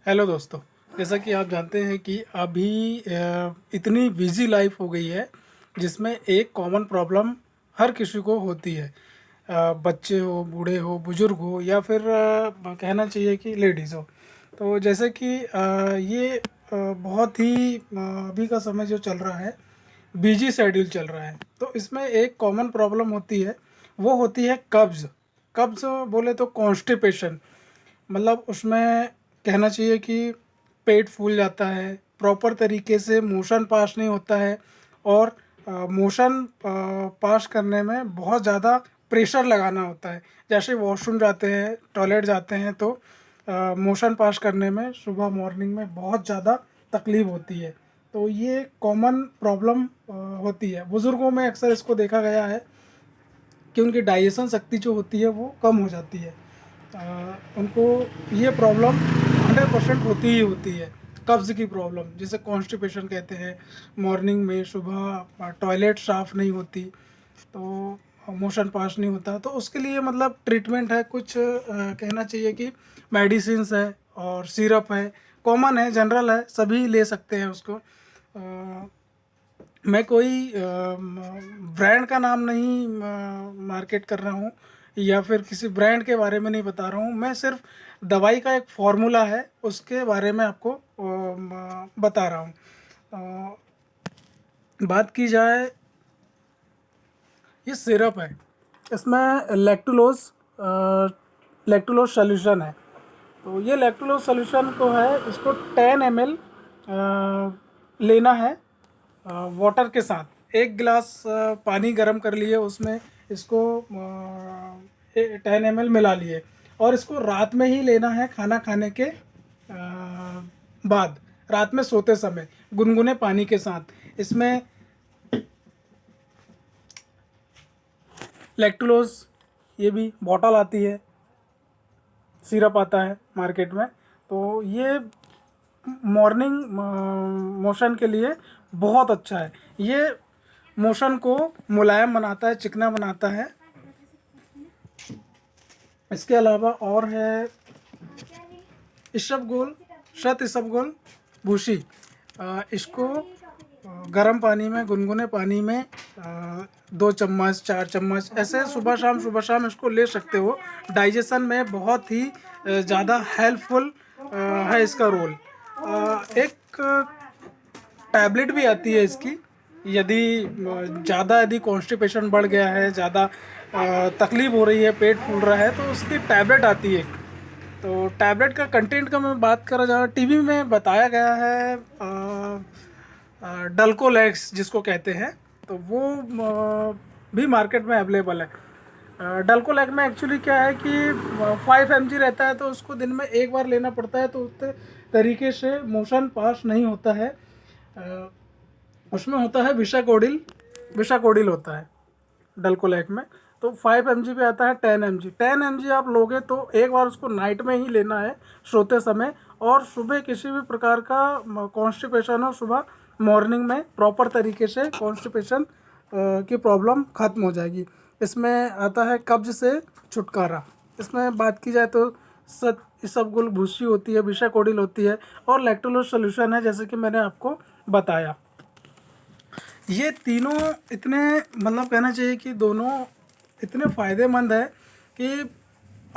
Hello दोस्तों। जैसा कि आप जानते हैं कि अभी इतनी बिजी लाइफ हो गई है जिसमें एक कॉमन प्रॉब्लम हर किसी को होती है। बच्चे हो, बूढ़े हो, बुजुर्ग हो या फिर कहना चाहिए कि लेडीज़ हो। तो जैसे कि ये बहुत ही अभी का समय जो चल रहा है, बिजी शेड्यूल चल रहा है, तो इसमें एक कॉमन प्रॉब्लम होती है, वो होती है कब्ज़। कब्ज़ बोले तो कॉन्स्टिपेशन, मतलब उसमें कहना चाहिए कि पेट फूल जाता है, प्रॉपर तरीके से मोशन पास नहीं होता है और मोशन पास करने में बहुत ज़्यादा प्रेशर लगाना होता है। जैसे वॉशरूम जाते हैं, टॉयलेट जाते हैं तो मोशन पास करने में सुबह मॉर्निंग में बहुत ज़्यादा तकलीफ़ होती है। तो ये कॉमन प्रॉब्लम होती है। बुज़ुर्गों में अक्सर इसको देखा गया है कि उनकी डाइजेशन शक्ति जो होती है वो कम हो जाती है। उनको ये प्रॉब्लम 100% होती ही होती है। कब्ज़ की प्रॉब्लम जिसे कॉन्स्टिपेशन कहते हैं। मॉर्निंग में सुबह टॉयलेट साफ़ नहीं होती तो मोशन पास नहीं होता, तो उसके लिए मतलब ट्रीटमेंट है कुछ, कहना चाहिए कि मेडिसिन्स है और सिरप है, कॉमन है, जनरल है, सभी ले सकते हैं उसको। मैं कोई ब्रांड का नाम नहीं मार्केट कर रहा हूँ या फिर किसी ब्रांड के बारे में नहीं बता रहा हूँ। मैं सिर्फ दवाई का एक फॉर्मूला है उसके बारे में आपको बता रहा हूँ। बात की जाए, ये सिरप है, इसमें लैक्टुलोज सॉल्यूशन है। तो ये लैक्टुलोज सॉल्यूशन को है, इसको 10 ml लेना है वाटर के साथ। एक गिलास पानी गर्म कर लिए, उसमें इसको 10 ml मिला लिए और इसको रात में ही लेना है, खाना खाने के बाद, रात में सोते समय गुनगुने पानी के साथ। इसमें लैक्टुलोज, ये भी बॉटल आती है, सिरप आता है मार्केट में। तो ये मॉर्निंग मोशन के लिए बहुत अच्छा है। ये मोशन को मुलायम बनाता है, चिकना बनाता है। इसके अलावा और है इसबगोल, शत इसबगोल भूसी। इसको गर्म पानी में, गुनगुने पानी में 2 चम्मच 4 चम्मच ऐसे सुबह शाम इसको ले सकते हो। डाइजेशन में बहुत ही ज़्यादा हेल्पफुल है इसका रोल। एक टैबलेट भी आती है इसकी, यदि ज़्यादा यदि कॉन्स्टिपेशन बढ़ गया है, ज़्यादा तकलीफ़ हो रही है, पेट फूल रहा है, तो उसकी टैबलेट आती है। तो टैबलेट का कंटेंट का मैं बात करा जाए, टीवी में बताया गया है डल्कोलेक्स जिसको कहते हैं, तो वो भी मार्केट में अवेलेबल है। डल्कोलेक में एक्चुअली क्या है कि 5 mg रहता है, तो उसको दिन में एक बार लेना पड़ता है, तो उस तरीके से मोशन पास नहीं होता है। उसमें होता है विशाकोडिल होता है डल्कोलेक में। तो 5 mg पे आता है 10 mg। 10 mg आप लोगे तो एक बार उसको नाइट में ही लेना है, सोते समय। और सुबह किसी भी प्रकार का कॉन्स्टिपेशन हो, सुबह मॉर्निंग में प्रॉपर तरीके से कॉन्स्टिपेशन की प्रॉब्लम ख़त्म हो जाएगी। इसमें आता है कब्ज से छुटकारा। इसमें बात की जाए तो इसबगोल भूसी होती है, विशाकोडिल होती है और लैक्टुलोज सॉल्यूशन है, जैसे कि मैंने आपको बताया। ये तीनों इतने, मतलब कहना चाहिए कि दोनों इतने फ़ायदेमंद है कि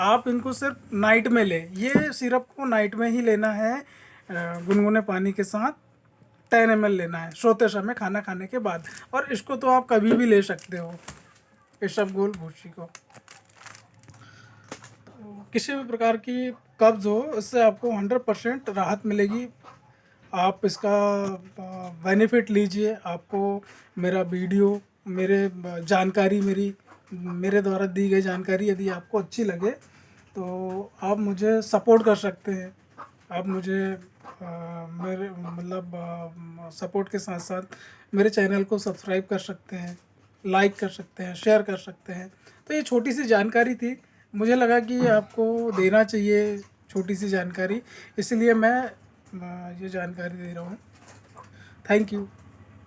आप इनको सिर्फ नाइट में लें। ये सिरप को नाइट में ही लेना है, गुनगुने पानी के साथ 10 ml लेना है, सोते समय खाना खाने के बाद। और इसको तो आप कभी भी ले सकते हो, इसबगोल भूसी को। किसी भी प्रकार की कब्ज़ हो, इससे आपको 100% राहत मिलेगी। आप इसका बेनिफिट लीजिए। आपको मेरा वीडियो, जानकारी, मेरे द्वारा दी गई जानकारी यदि आपको अच्छी लगे तो आप मुझे सपोर्ट कर सकते हैं। आप मुझे मेरे मतलब सपोर्ट के साथ साथ मेरे चैनल को सब्सक्राइब कर सकते हैं, लाइक कर सकते हैं, शेयर कर सकते हैं। तो ये छोटी सी जानकारी थी, मुझे लगा कि आपको देना चाहिए छोटी सी जानकारी, इसलिए मैं ये जानकारी दे रहा हूँ। Thank you.